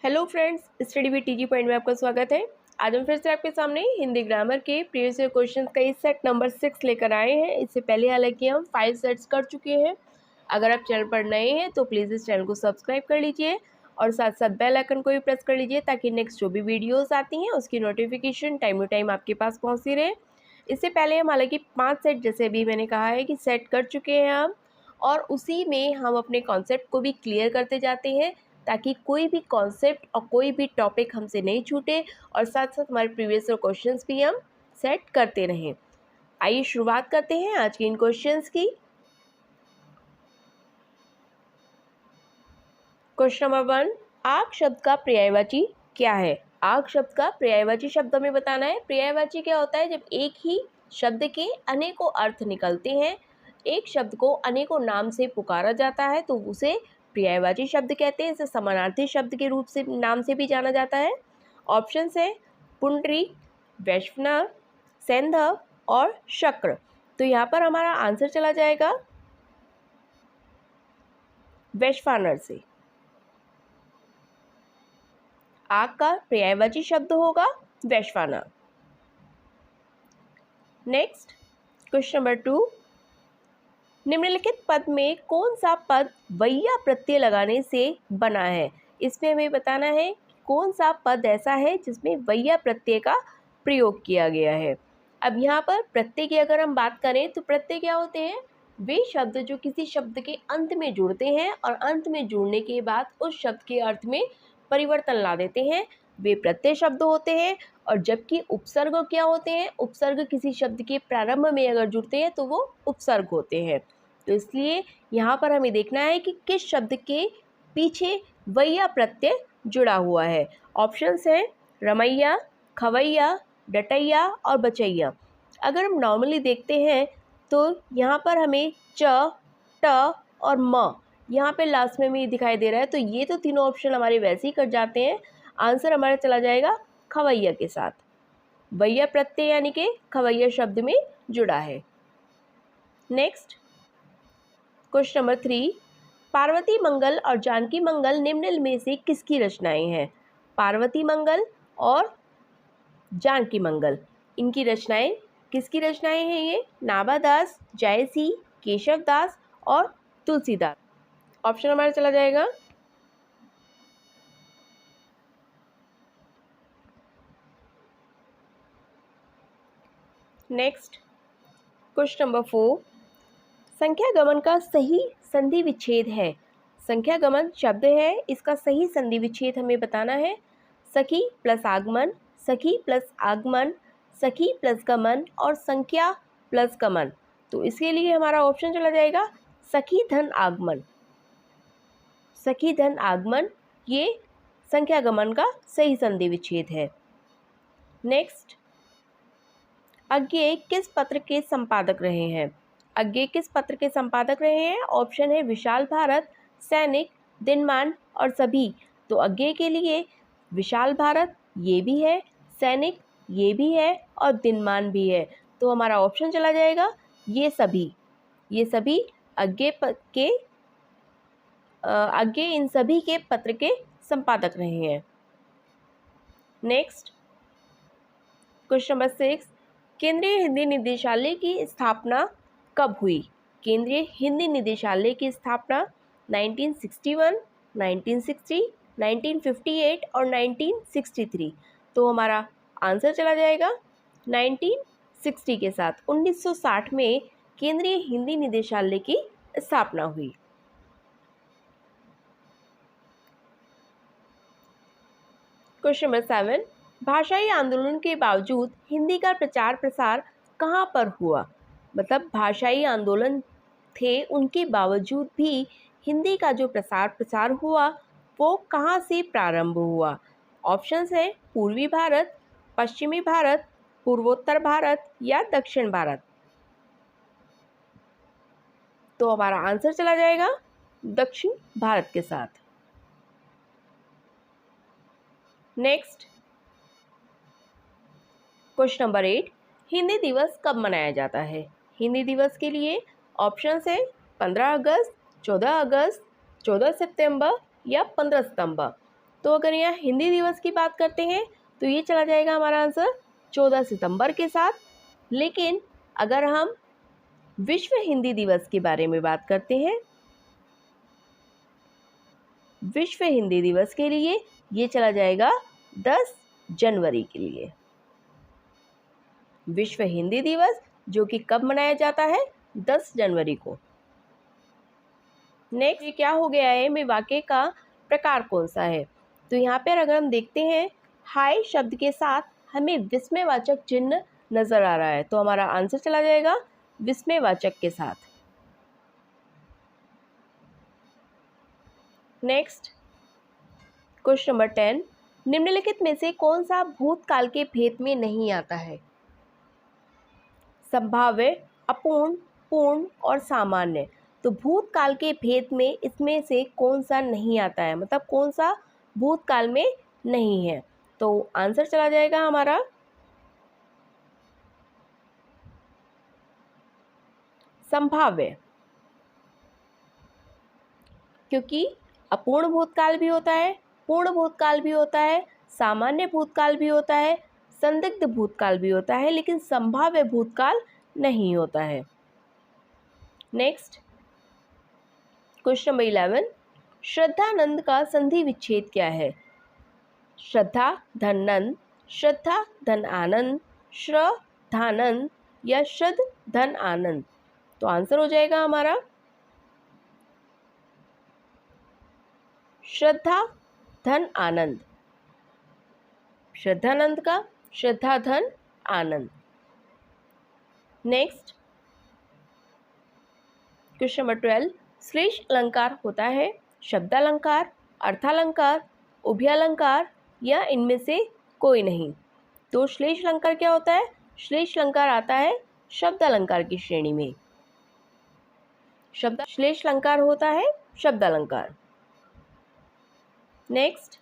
Hello friends, study with TG point में आपका स्वागत है। आज हम फिर से आपके सामने हिंदी ग्रामर के प्रीवियस ईयर क्वेश्चन का इस सेट नंबर 6 लेकर आए हैं। इससे पहले हालांकि हम 5 सेट्स कर चुके हैं। अगर आप चैनल पर नए हैं तो प्लीज़ इस चैनल को सब्सक्राइब कर लीजिए और साथ साथ बेल आइकन को भी प्रेस कर लीजिए ताकि नेक्स्ट जो भी वीडियोज़ आती हैं उसकी नोटिफिकेशन टाइम टू टाइम आपके पास पहुँचती रहे। इससे पहले हम हालांकि 5 सेट, जैसे अभी मैंने कहा है कि सेट कर चुके हैं हम, और उसी में हम अपने कॉन्सेप्ट को भी क्लियर करते जाते हैं ताकि कोई भी कॉन्सेप्ट और कोई भी टॉपिक हमसे नहीं छूटे और साथ साथ हमारे प्रीवियस क्वेश्चंस भी हम सेट करते रहें। आइए शुरुआत करते हैं आज के इन क्वेश्चंस की। क्वेश्चन नंबर 1, आग शब्द का पर्यायवाची क्या है? आग शब्द का पर्यायवाची शब्द हमें बताना है। पर्यायवाची क्या होता है? जब एक ही शब्द के अनेकों अर्थ निकलते हैं, एक शब्द को अनेकों नाम से पुकारा जाता है तो उसे पर्यायवाची शब्द कहते हैं। इसे समानार्थी शब्द के रूप से नाम से भी जाना जाता है। ऑप्शंस है पुंडरीक, वैश्वानर, सैंधव और शक्र। तो यहाँ पर हमारा आंसर चला जाएगा वैश्वानर से। आग का पर्यायवाची शब्द होगा वैश्वानर। नेक्स्ट क्वेश्चन नंबर 2, निम्नलिखित पद में कौन सा पद वैया प्रत्यय लगाने से बना है? इसमें हमें बताना है कौन सा पद ऐसा है जिसमें वैया प्रत्यय का प्रयोग किया गया है। अब यहाँ पर प्रत्यय की अगर हम बात करें तो प्रत्यय क्या होते हैं? वे शब्द जो किसी शब्द के अंत में जुड़ते हैं और अंत में जुड़ने के बाद उस शब्द के अर्थ में परिवर्तन ला देते हैं, वे प्रत्यय शब्द होते हैं। और जबकि उपसर्ग क्या होते हैं? उपसर्ग किसी शब्द के प्रारंभ में अगर जुड़ते हैं तो वो उपसर्ग होते हैं। तो इसलिए यहाँ पर हमें देखना है कि किस शब्द के पीछे वैया प्रत्यय जुड़ा हुआ है। ऑप्शंस हैं रमैया, खवैया, डटैया और बचैया। अगर हम नॉर्मली देखते हैं तो यहाँ पर हमें च, ट और म यहाँ पे लास्ट में भी दिखाई दे रहा है, तो ये तो तीनों ऑप्शन हमारे वैसे ही कट जाते हैं। आंसर हमारा चला जाएगा खवैया के साथ। वैया प्रत्यय यानी कि खवैया शब्द में जुड़ा है। नेक्स्ट क्वेश्चन नंबर 3, पार्वती मंगल और जानकी मंगल निम्न में से किसकी रचनाएं हैं? पार्वती मंगल और जानकी मंगल, इनकी रचनाएं किसकी रचनाएं हैं? ये नाभादास, जायसी, केशव दास और तुलसीदास। ऑप्शन हमारा चला जाएगा नेक्स्ट क्वेश्चन नंबर 4, संख्या गमन का सही संधि विच्छेद है। संख्या गमन शब्द है, इसका सही संधि विच्छेद हमें बताना है। सखी प्लस आगमन, सखी प्लस आगमन, सखी प्लस गमन और संख्या प्लस गमन। तो इसके लिए हमारा ऑप्शन चला जाएगा सखी धन आगमन। सखी धन आगमन ये संख्या गमन का सही संधि विच्छेद है। नेक्स्ट, अज्ञेय किस पत्र के संपादक रहे हैं? अज्ञेय किस पत्र के संपादक रहे हैं? ऑप्शन है विशाल भारत, सैनिक, दिनमान और सभी। तो अज्ञेय के लिए विशाल भारत ये भी है, सैनिक ये भी है और दिनमान भी है। तो हमारा ऑप्शन चला जाएगा ये सभी। ये सभी अज्ञेय इन सभी के पत्र के संपादक रहे हैं। नेक्स्ट क्वेश्चन नंबर 6, केंद्रीय हिंदी निदेशालय की स्थापना कब हुई? केंद्रीय हिंदी निदेशालय की स्थापना 1961, 1960, 1958 और 1963। तो हमारा आंसर चला जाएगा 1960 के साथ। 1960 में केंद्रीय हिंदी निदेशालय की स्थापना हुई। क्वेश्चन नंबर 7, भाषाई आंदोलन के बावजूद हिंदी का प्रचार प्रसार कहाँ पर हुआ? मतलब भाषाई आंदोलन थे, उनके बावजूद भी हिंदी का जो प्रसार हुआ वो कहाँ से प्रारंभ हुआ? ऑप्शंस हैं पूर्वी भारत, पश्चिमी भारत, पूर्वोत्तर भारत या दक्षिण भारत। तो हमारा आंसर चला जाएगा दक्षिण भारत के साथ। नेक्स्ट क्वेश्चन नंबर 8, हिंदी दिवस कब मनाया जाता है? हिंदी दिवस के लिए ऑप्शंस है 15 अगस्त, 14 अगस्त, 14 सितंबर या 15 सितंबर। तो अगर यहाँ हिंदी दिवस की बात करते हैं तो ये चला जाएगा हमारा आंसर 14 सितंबर के साथ। लेकिन अगर हम विश्व हिंदी दिवस के बारे में बात करते हैं, विश्व हिंदी दिवस के लिए ये चला जाएगा 10 जनवरी के लिए। विश्व हिंदी दिवस जो कि कब मनाया जाता है, 10 जनवरी को। नेक्स्ट ये क्या हो गया है, में वाक्य का प्रकार कौन सा है। तो यहाँ पर अगर हम देखते हैं हाय शब्द के साथ हमें विस्मयवाचक चिन्ह नजर आ रहा है, तो हमारा आंसर चला जाएगा विस्मयवाचक के साथ। नेक्स्ट क्वेश्चन नंबर 10, निम्नलिखित में से कौन सा भूतकाल के भेद में नहीं आता है। संभाव्य, अपूर्ण, पूर्ण और सामान्य। तो भूतकाल के भेद में इसमें से कौन सा नहीं आता है, मतलब कौन सा भूतकाल में नहीं है। तो आंसर चला जाएगा हमारा संभाव्य, क्योंकि अपूर्ण भूतकाल भी होता है, पूर्ण भूतकाल भी होता है, सामान्य भूतकाल भी होता है, संदिग्ध भूतकाल भी होता है, लेकिन संभाव्य भूतकाल नहीं होता है। नेक्स्ट क्वेश्चन नंबर 11, श्रद्धानंद का संधि विच्छेद क्या है। श्रद्धा धन नंद, श्रद्धा धन आनंद, श्रद्धानंद या श्रद्ध धन आनंद। तो आंसर हो जाएगा हमारा श्रद्धा धन आनंद, श्रद्धानंद का श्रद्धा धन आनंद। नेक्स्ट क्वेश्चन नंबर 12, श्लेष अलंकार होता है शब्दालंकार, अर्थालंकार, उभयालंकार या इनमें से कोई नहीं। तो श्लेष अलंकार क्या होता है, श्लेष अलंकार आता है शब्दालंकार की श्रेणी में। श्लेष अलंकार होता है शब्दालंकार। नेक्स्ट,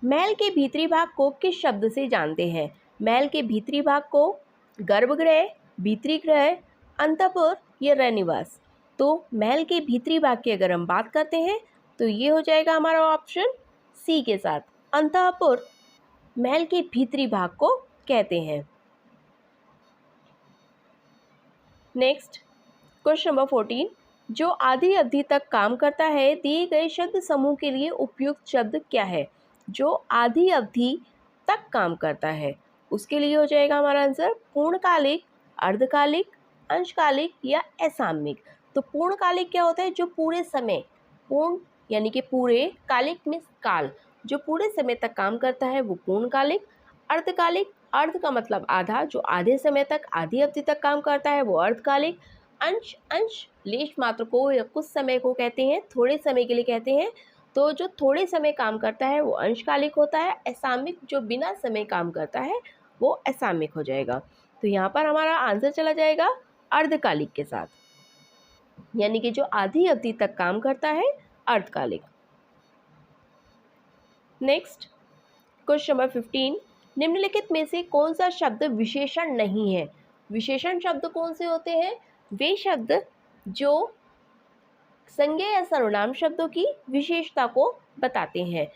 महल के भीतरी भाग को किस शब्द से जानते हैं। महल के भीतरी भाग को गर्भगृह, भीतरी गृह, अंतःपुर या रहनिवास। तो महल के भीतरी भाग की अगर हम बात करते हैं तो ये हो जाएगा हमारा ऑप्शन सी के साथ, अंतःपुर महल के भीतरी भाग को कहते हैं। नेक्स्ट क्वेश्चन नंबर 14, जो आधी अवधि तक काम करता है दिए गए शब्द समूह के लिए उपयुक्त शब्द क्या है। जो आधी अवधि तक काम करता है उसके लिए हो जाएगा हमारा आंसर पूर्णकालिक, अर्धकालिक, अंशकालिक या असामयिक। तो पूर्णकालिक क्या होता है, जो पूरे समय, पूर्ण यानी कि पूरे, कालिक में काल, जो पूरे समय तक काम करता है वो पूर्णकालिक। अर्धकालिक, अर्ध का मतलब आधा, जो आधे समय तक, आधी अवधि तक काम करता है वो अर्धकालिक। अंश, अंश लेश मात्र को या कुछ समय को कहते हैं, थोड़े समय के लिए कहते हैं, तो जो थोड़े समय काम करता है वो अंशकालिक होता है। असामयिक जो बिना समय काम करता है वो असामयिक हो जाएगा। तो यहाँ पर हमारा आंसर चला जाएगा अर्धकालिक के साथ, यानी कि जो आधी अवधि तक काम करता है अर्धकालिक। नेक्स्ट क्वेश्चन नंबर 15, निम्नलिखित में से कौन सा शब्द विशेषण नहीं है। विशेषण शब्द कौन से होते हैं, वे शब्द जो संज्ञा या सर्वनाम शब्दों की विशेषता को बताते हैं,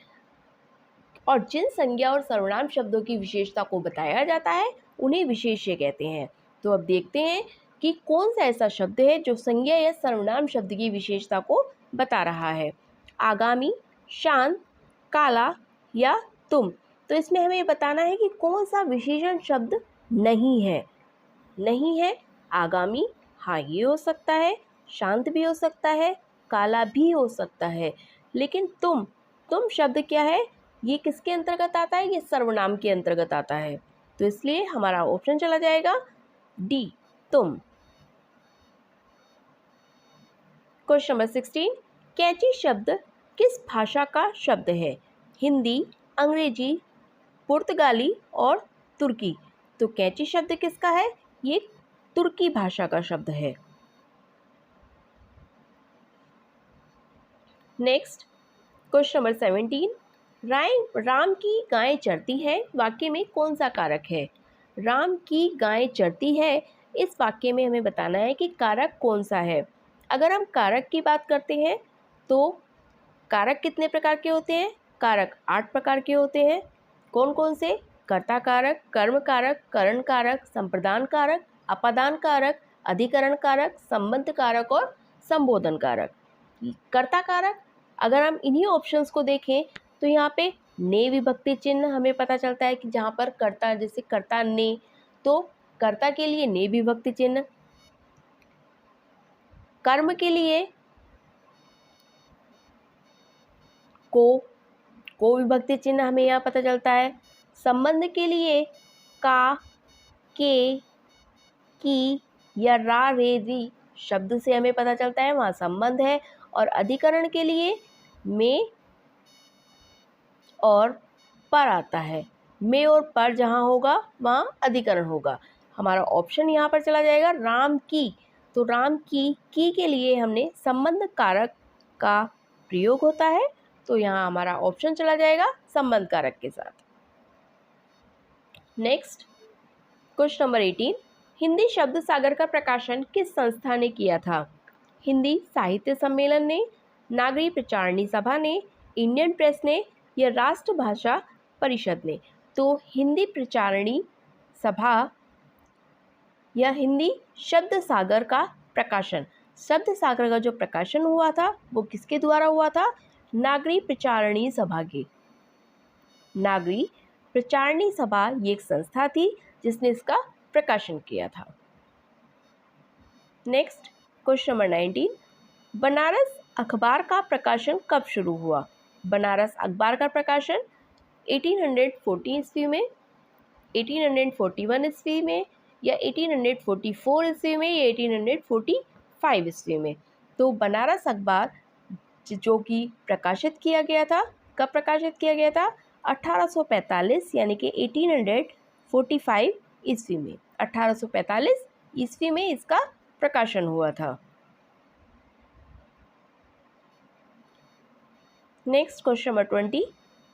और जिन संज्ञा और सर्वनाम शब्दों की विशेषता को बताया जाता है उन्हें विशेष्य कहते हैं। तो अब देखते हैं कि कौन सा ऐसा शब्द है जो संज्ञा या सर्वनाम शब्द की विशेषता को बता रहा है। आगामी, शांत, काला या तुम। तो इसमें हमें ये बताना है कि कौन सा विशेषण शब्द नहीं है। नहीं है आगामी, हाँ ये हो सकता है, शांत भी हो सकता है, काला भी हो सकता है, लेकिन तुम शब्द क्या है, ये किसके अंतर्गत आता है, ये सर्वनाम के अंतर्गत आता है। तो इसलिए हमारा ऑप्शन चला जाएगा डी, तुम। क्वेश्चन नंबर 16, कैची शब्द किस भाषा का शब्द है। हिंदी, अंग्रेजी, पुर्तगाली और तुर्की। तो कैची शब्द किसका है, ये तुर्की भाषा का शब्द है। नेक्स्ट क्वेश्चन नंबर 17, राम की गायें चरती हैं वाक्य में कौन सा कारक है। राम की गायें चरती है, इस वाक्य में हमें बताना है कि कारक कौन सा है। अगर हम कारक की बात करते हैं तो कारक कितने प्रकार के होते हैं, कारक 8 प्रकार के होते हैं। कौन कौन से? कर्ता कारक, कर्म कारक, करण कारक, संप्रदान कारक, अपादान कारक, अधिकरण कारक, संबंध कारक और संबोधन कारक। कर्ता कारक, अगर हम इन्हीं ऑप्शंस को देखें तो यहाँ पे ने विभक्ति चिन्ह हमें पता चलता है कि जहाँ पर कर्ता, जैसे कर्ता ने, तो कर्ता के लिए ने विभक्ति चिन्ह, कर्म के लिए को विभक्ति चिन्ह हमें यहाँ पता चलता है, संबंध के लिए का, के, की या रा, रे, री शब्द से हमें पता चलता है वहाँ संबंध है, और अधिकरण के लिए में और पर आता है। में और पर जहाँ होगा वहाँ अधिकरण होगा। हमारा ऑप्शन यहाँ पर चला जाएगा राम की। तो राम की के लिए हमने संबंध कारक का प्रयोग होता है, तो यहाँ हमारा ऑप्शन चला जाएगा संबंध कारक के साथ। नेक्स्ट क्वेश्चन नंबर 18, हिंदी शब्द सागर का प्रकाशन किस संस्था ने किया था? हिंदी साहित्य सम्मेलन ने, नागरी प्रचारणी सभा ने, इंडियन प्रेस ने या राष्ट्रभाषा परिषद ने? तो हिंदी प्रचारणी सभा या हिंदी शब्द सागर का प्रकाशन, शब्द सागर का जो प्रकाशन हुआ था वो किसके द्वारा हुआ था? नागरी प्रचारणी सभा के। नागरी प्रचारणी सभा ये एक संस्था थी जिसने इसका प्रकाशन किया था। नेक्स्ट क्वेश्चन नंबर 19, बनारस अखबार का प्रकाशन कब शुरू हुआ? बनारस अखबार का प्रकाशन 1840 ईस्वी में, 1841 ईस्वी में या 1844 ईस्वी में या 1845 ईस्वी में? तो बनारस अखबार जो कि प्रकाशित किया गया था, कब प्रकाशित किया गया था? 1845 यानी कि 1845 ईस्वी में। 1845 ईस्वी में इसका प्रकाशन हुआ था। नेक्स्ट क्वेश्चन नंबर 20,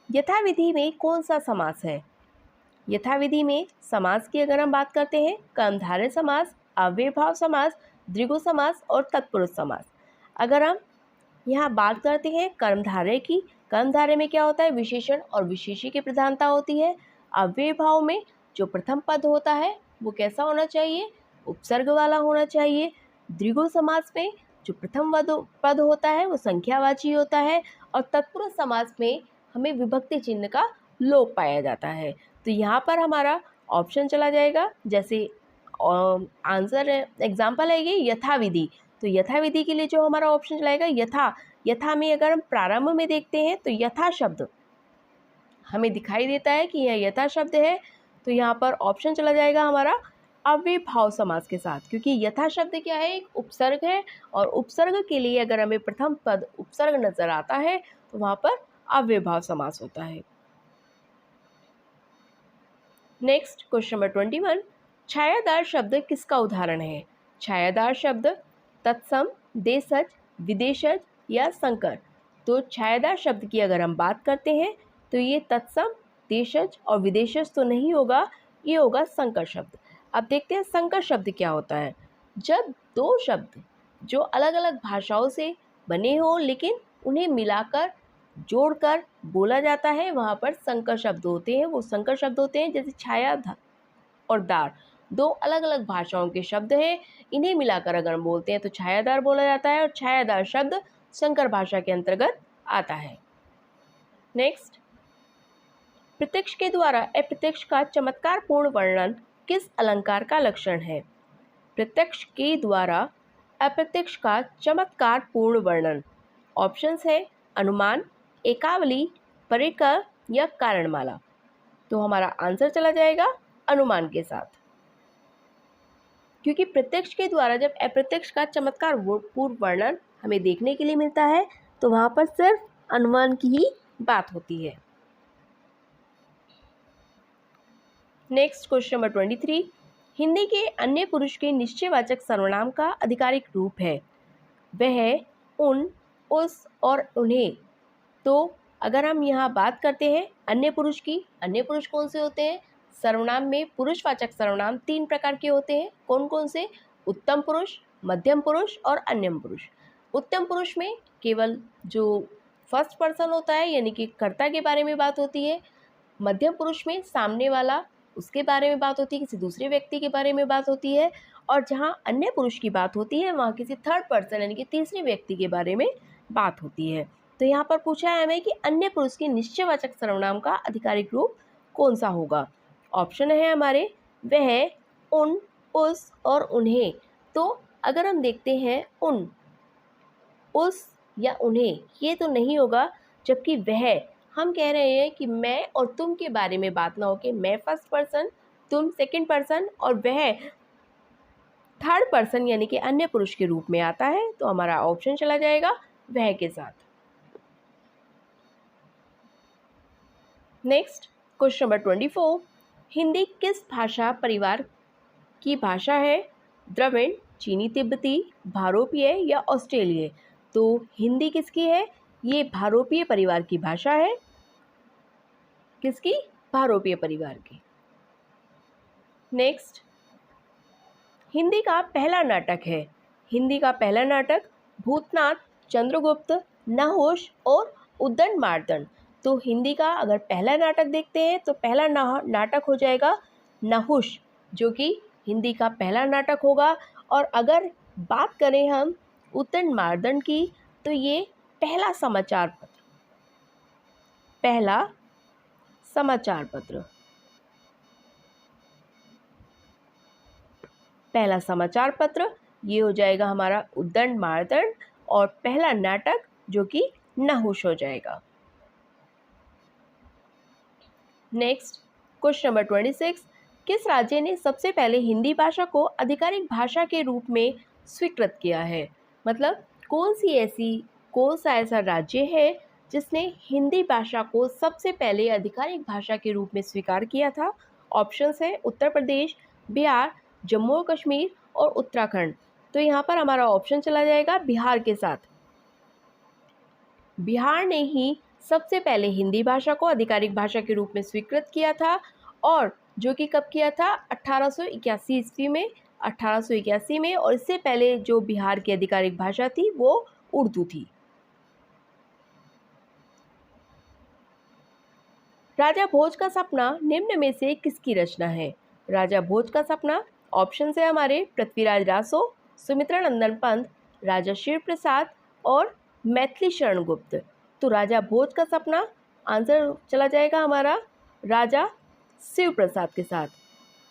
यथाविधि में कौन सा समास है? यथाविधि में समास की अगर हम बात करते हैं, कर्मधारय समास, अव्ययभाव समास, द्विगु समास और तत्पुरुष समास। अगर हम यहाँ बात करते हैं कर्मधारय की, कर्मधारय में क्या होता है? विशेषण और विशेषी की प्रधानता होती है। अव्ययभाव में जो प्रथम पद होता है वो कैसा होना चाहिए? उपसर्ग वाला होना चाहिए। द्विगु समास में जो प्रथम पद होता है वो संख्यावाची होता है, और तत्पुरुष समास में हमें विभक्ति चिन्ह का लोप पाया जाता है। तो यहाँ पर हमारा ऑप्शन चला जाएगा, जैसे आंसर एग्जाम्पल है ये यथाविधि, तो यथाविधि के लिए जो हमारा ऑप्शन चलाएगा यथा में अगर हम प्रारंभ में देखते हैं तो यथा शब्द हमें दिखाई देता है कि यह यथा शब्द है, तो यहाँ पर ऑप्शन चला जाएगा हमारा अव्ययभाव समास के साथ, क्योंकि यथा शब्द क्या है? एक उपसर्ग है, और उपसर्ग के लिए अगर हमें प्रथम पद उपसर्ग नजर आता है तो वहाँ पर अव्ययभाव समास होता है। नेक्स्ट क्वेश्चन नंबर 21, छायादार शब्द किसका उदाहरण है? छायादार शब्द तत्सम, देशज, विदेशज या संकर? तो छायादार शब्द की अगर हम बात करते हैं तो ये तत्सम, देशज और विदेशज तो नहीं होगा, ये होगा संकर शब्द। अब देखते हैं संकर शब्द क्या होता है। जब दो शब्द जो अलग अलग भाषाओं से बने हो लेकिन उन्हें मिलाकर जोड़कर बोला जाता है, वहाँ पर संकर शब्द होते हैं। वो संकर शब्द होते हैं जैसे छाया और दार, दो अलग अलग भाषाओं के शब्द हैं, इन्हें मिलाकर अगर हम बोलते हैं तो छायादार बोला जाता है, और छायादार शब्द संकर भाषा के अंतर्गत आता है। नेक्स्ट, प्रत्यक्ष के द्वारा अप्रत्यक्ष का चमत्कारपूर्ण वर्णन किस अलंकार का लक्षण है? प्रत्यक्ष के द्वारा अप्रत्यक्ष का चमत्कारपूर्ण वर्णन। ऑप्शंस है अनुमान, एकावली, परिकर या कारणमाला। तो हमारा आंसर चला जाएगा अनुमान के साथ, क्योंकि प्रत्यक्ष के द्वारा जब अप्रत्यक्ष का चमत्कार पूर्ण वर्णन हमें देखने के लिए मिलता है तो वहां पर सिर्फ अनुमान की ही बात होती है। नेक्स्ट क्वेश्चन नंबर 23, हिंदी के अन्य पुरुष के निश्चयवाचक सर्वनाम का आधिकारिक रूप है। वह, उन, उस और उन्हें। तो अगर हम यहाँ बात करते हैं अन्य पुरुष की, अन्य पुरुष कौन से होते हैं? सर्वनाम में पुरुषवाचक सर्वनाम 3 प्रकार के होते हैं। कौन कौन से? उत्तम पुरुष, मध्यम पुरुष और अन्यम पुरुष। उत्तम पुरुष में केवल जो फर्स्ट पर्सन होता है यानी कि कर्ता के बारे में बात होती है। मध्यम पुरुष में सामने वाला, उसके बारे में बात होती है, किसी दूसरे व्यक्ति के बारे में बात होती है। और जहाँ अन्य पुरुष की बात होती है वहाँ किसी थर्ड पर्सन यानी कि तीसरे व्यक्ति के बारे में बात होती है। तो यहाँ पर पूछा है हमें कि अन्य पुरुष के निश्चयवाचक सर्वनाम का आधिकारिक रूप कौन सा होगा। ऑप्शन है हमारे वह, उन, उस और उन्हें। तो अगर हम देखते हैं उन, उस या उन्हें, ये तो नहीं होगा, जबकि वह, हम कह रहे हैं कि मैं और तुम के बारे में बात ना हो कि मैं फर्स्ट पर्सन, तुम सेकंड पर्सन और वह थर्ड पर्सन यानी कि अन्य पुरुष के रूप में आता है। तो हमारा ऑप्शन चला जाएगा वह के साथ। नेक्स्ट क्वेश्चन नंबर 24, हिंदी किस भाषा परिवार की भाषा है? द्रविड़, चीनी तिब्बती, भारोपीय या ऑस्ट्रेलियाई? तो हिंदी किसकी है? ये भारोपीय परिवार की भाषा है। किसकी? भारोपीय परिवार की। नेक्स्ट, हिंदी का पहला नाटक है। हिंदी का पहला नाटक भूतनाथ, चंद्रगुप्त, नहुष और उद्दंड मार्तंड। तो हिंदी का अगर पहला नाटक देखते हैं तो पहला नाटक हो जाएगा नहुष, जो कि हिंदी का पहला नाटक होगा। और अगर बात करें हम उद्दंड मार्तंड की तो ये पहला समाचार पत्र, पहला समाचार पत्र, पहला समाचार पत्र ये हो जाएगा हमारा उद्दंड मार्तंड। और पहला नाटक जो कि नहुष हो जाएगा। नेक्स्ट क्वेश्चन नंबर 26, किस राज्य ने सबसे पहले हिंदी भाषा को आधिकारिक भाषा के रूप में स्वीकृत किया है? मतलब कौन सा ऐसा राज्य है जिसने हिंदी भाषा को सबसे पहले आधिकारिक भाषा के रूप में स्वीकार किया था? ऑप्शंस है उत्तर प्रदेश, बिहार, जम्मू और कश्मीर और उत्तराखंड। तो यहाँ पर हमारा ऑप्शन चला जाएगा बिहार के साथ। बिहार ने ही सबसे पहले हिंदी भाषा को आधिकारिक भाषा के रूप में स्वीकृत किया था, और जो कि कब किया था? 1881 ईस्वी में, 1881 में। और इससे पहले जो बिहार की आधिकारिक भाषा थी वो उर्दू थी। राजा भोज का सपना निम्न में से किसकी रचना है? राजा भोज का सपना, ऑप्शन है हमारे पृथ्वीराज रासो, सुमित्रा नंदन पंत, राजा शिव प्रसाद और मैथिली शरण गुप्त। तो राजा भोज का सपना, आंसर चला जाएगा हमारा राजा शिव प्रसाद के साथ।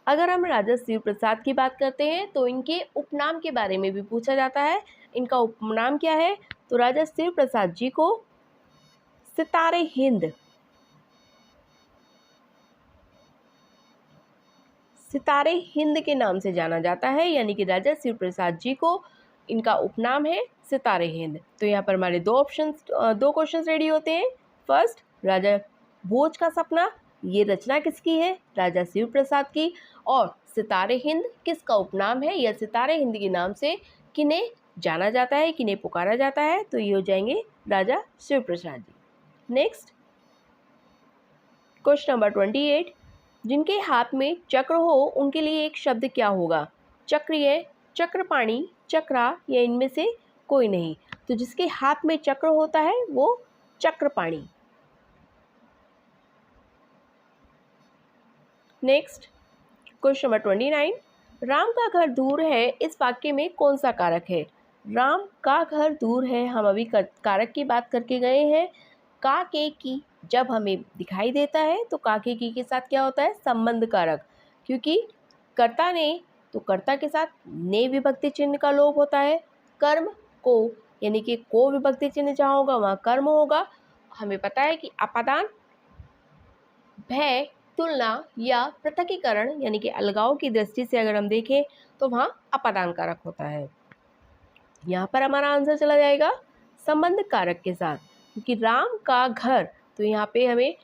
अगर हम राजा शिव प्रसाद की बात करते हैं तो इनके उपनाम के बारे में भी पूछा जाता है। इनका उपनाम क्या है? तो राजा शिव प्रसाद जी को सितारे हिंद, सितारे हिंद के नाम से जाना जाता है, यानी कि राजा शिव प्रसाद जी को इनका उपनाम है सितारे हिंद। तो यहाँ पर हमारे दो क्वेश्चंस रेडी होते हैं। फर्स्ट, राजा भोज का सपना, ये रचना किसकी है? राजा शिव प्रसाद की। और सितारे हिंद किसका उपनाम है, या सितारे हिंद के नाम से किन्हें जाना जाता है, किन्हें पुकारा जाता है? तो ये हो जाएंगे राजा Shiv Prasad ji. Next question number 28, जिनके हाथ में चक्र हो उनके लिए एक शब्द क्या होगा? चक्रीय, चक्रपाणी, चक्रा या इनमें से कोई नहीं। तो जिसके हाथ में चक्र होता है वो Chakrapani. Next question number 29, Ram का घर दूर है, इस वाक्य में कौन सा कारक है? राम का घर दूर है, हम अभी कारक की बात करके गए हैं। का के की जब हमें दिखाई देता है तो का के की के साथ क्या होता है? संबंध कारक। क्योंकि कर्ता ने, तो कर्ता के साथ ने विभक्ति चिन्ह का लोप होता है। कर्म को, यानी कि को विभक्ति चिन्ह जहाँ होगा वहाँ कर्म होगा। हमें पता है कि अपादान, भय, तुलना या पृथकीकरण यानी कि अलगाव की दृष्टि से अगर हम देखें तो वहाँ अपादान कारक होता है। यहाँ पर हमारा आंसर चला जाएगा संबंध कारक के साथ, क्योंकि राम का घर, तो यहाँ पे हमें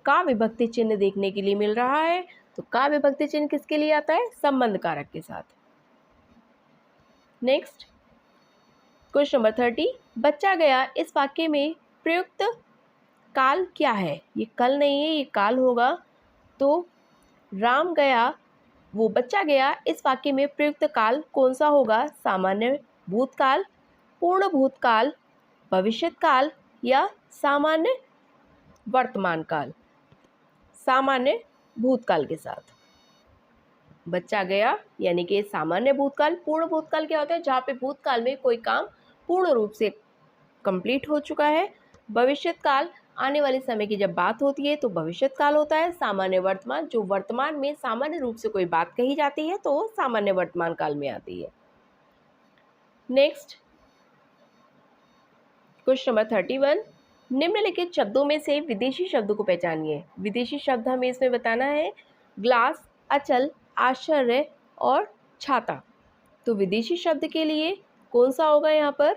का विभक्ति चिन्ह देखने के लिए मिल रहा है। तो का विभक्ति चिन्ह किसके लिए आता है? संबंध कारक के साथ। नेक्स्ट क्वेश्चन नंबर 30, बच्चा गया, इस वाक्य में प्रयुक्त काल क्या है? ये कल नहीं है, ये काल होगा। तो राम गया, वो बच्चा गया, इस वाक्य में प्रयुक्त काल कौन सा होगा? सामान्य भूतकाल, पूर्ण भूतकाल, भविष्यत काल या सामान्य वर्तमान काल, सामान्य भूतकाल के साथ। बच्चा गया यानी कि सामान्य भूतकाल। पूर्ण भूतकाल क्या होता है? जहाँ पे भूतकाल में कोई काम पूर्ण रूप से कंप्लीट हो चुका है। भविष्यत काल, आने वाले समय की जब बात होती है तो भविष्यत काल होता है। सामान्य वर्तमान, जो वर्तमान में सामान्य रूप से कोई बात कही जाती है तो वो सामान्य वर्तमान काल में आती है। नेक्स्ट क्वेश्चन नंबर 31, निम्नलिखित शब्दों में से विदेशी शब्द को पहचानिए। विदेशी शब्द हमें इसमें बताना है ग्लास, अचल, आश्चर्य और छाता। तो विदेशी शब्द के लिए कौन सा होगा यहाँ पर?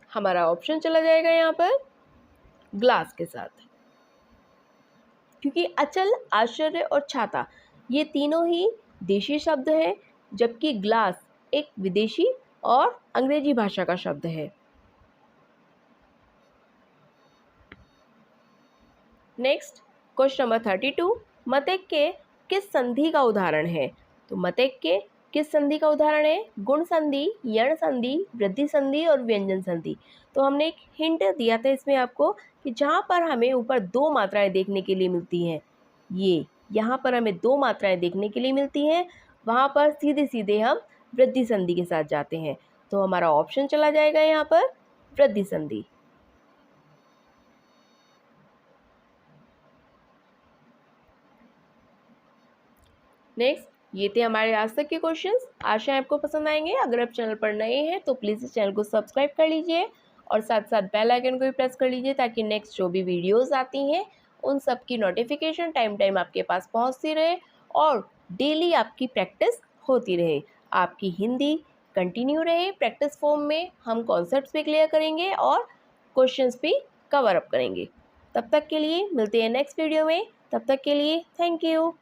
हमारा ऑप्शन चला जाएगा यहाँ पर ग्लास के साथ, क्योंकि अचल, आश्चर्य और छाता ये तीनों ही देशी शब्द हैं, जबकि ग्लास एक विदेशी और अंग्रेजी भाषा का शब्द है। नेक्स्ट क्वेश्चन नंबर 32, मतेक के किस संधि का उदाहरण है? तो मतेक के किस संधि का उदाहरण है? गुण संधि, यण संधि, वृद्धि संधि और व्यंजन संधि। तो हमने एक हिंट दिया था इसमें आपको कि जहाँ पर हमें ऊपर दो मात्राएं देखने के लिए मिलती हैं, ये यहाँ पर हमें दो मात्राएं देखने के लिए मिलती हैं, वहाँ पर सीधे सीधे हम वृद्धि संधि के साथ जाते हैं। तो हमारा ऑप्शन चला जाएगा यहाँ पर वृद्धि संधि। नेक्स्ट, ये थे हमारे आज तक के क्वेश्चंस। आशा है आपको पसंद आएंगे। अगर आप चैनल पर नए हैं तो प्लीज़ इस चैनल को सब्सक्राइब कर लीजिए और साथ साथ बेल आइकन को भी प्रेस कर लीजिए, ताकि नेक्स्ट जो भी वीडियोस आती हैं उन सब की नोटिफिकेशन टाइम आपके पास पहुंचती रहे और डेली आपकी प्रैक्टिस होती रहे। आपकी हिंदी कंटिन्यू रहे प्रैक्टिस फॉर्म में। हम कॉन्सेप्ट्स भी क्लियर करेंगे और क्वेश्चंस भी कवर अप करेंगे। तब तक के लिए मिलते हैं नेक्स्ट वीडियो में। तब तक के लिए थैंक यू।